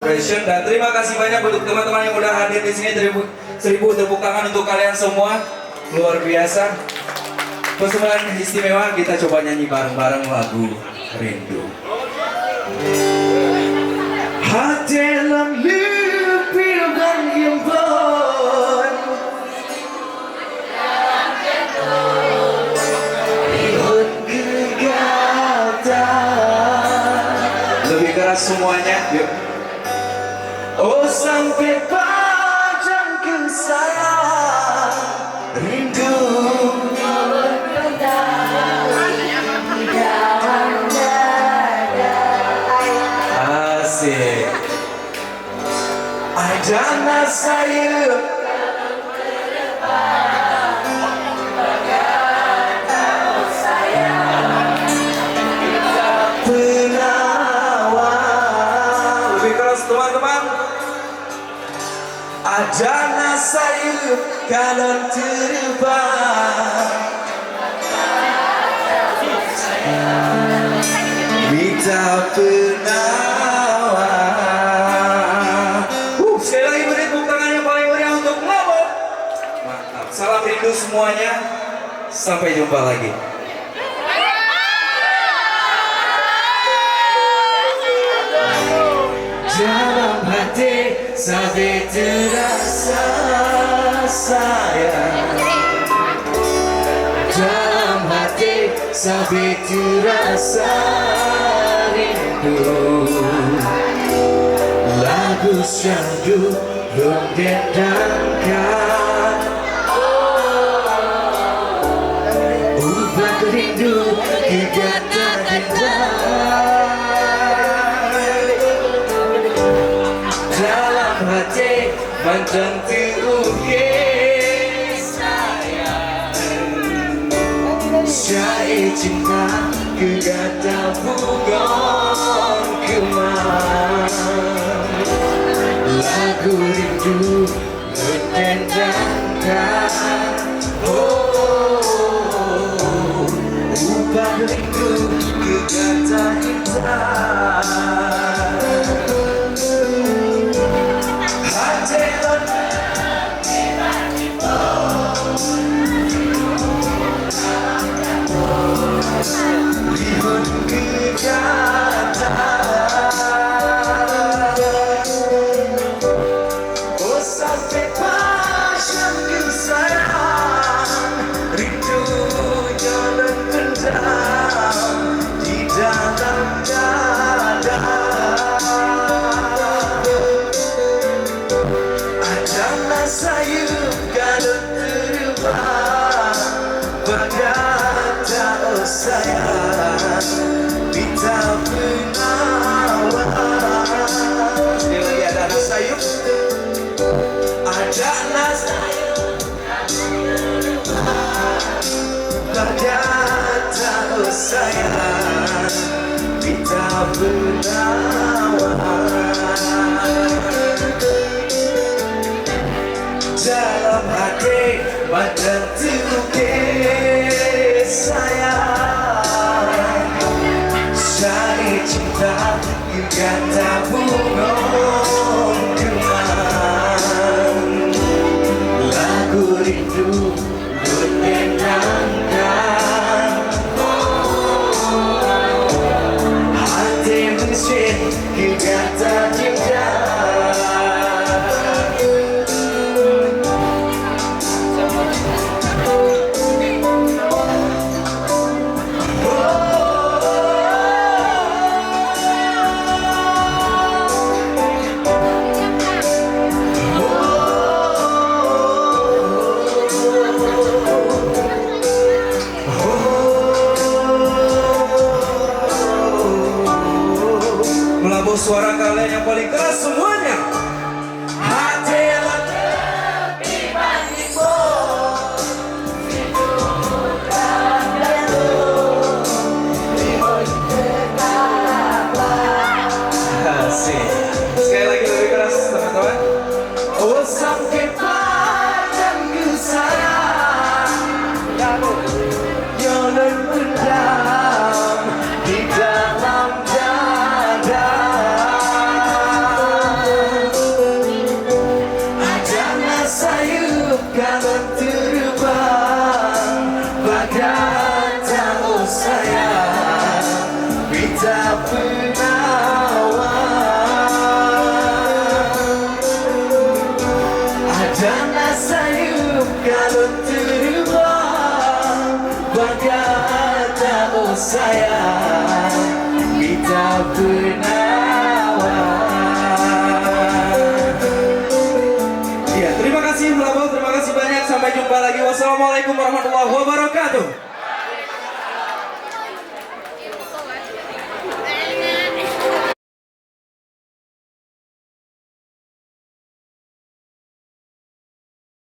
Dan terima kasih banyak untuk teman-teman yang udah hadir di sini. 1000 tepuk tangan untuk kalian semua. Luar biasa. Kesempatan istimewa, kita coba nyanyi bareng-bareng lagu Rindu. Hati lebih berhimpun, ikut gegatan. Lebih keras semuanya, yuk. Oh sampai panjang kesayang, rindu asik. Ada saya penawar. Lebih keras teman-teman. Ada nasayup kalau terbang, minta penawar. Sekali lagi beri tepuk tangan yang paling meriah untuk Lobo. Mantap. Salam rindu semuanya. Sampai jumpa lagi. Dalam hati sampai terasa sayang, dalam hati sampai terasa rindu. Lagu syahdu belum dendangkan, ubah rindu kegatan-gatan. Dalam hati mantan terukir sayang, syair cinta kegatan bugon kemang. Lagu rindu mendendangkan, oh, ubah rindu kegatan-gatan. Sayang, minta penawar. Sekali lagi ada nasayup, ada nasayup berkata oh sayang, minta penawar. Dalam hati badan terukir sayang, syair cinta kegatan bugon kemang. Lagu rindu mendendangkan, hati menyusut kegatan cinta. Melabuh suara kalian yang paling keras semuanya. Hati lebih bandingmu, asik. Sekali lagi lebih keras teman-teman. Oh sampai panjang kesayang, yang terpendam di dalam dada. tahu sayang Bita penawar Ada nasayup kalau terubah Bagai tahu sayang Bita penawar. Ya, terima kasih Melabau, terima kasih banyak. Sampai jumpa lagi. Wassalamualaikum warahmatullahi wabarakatuh.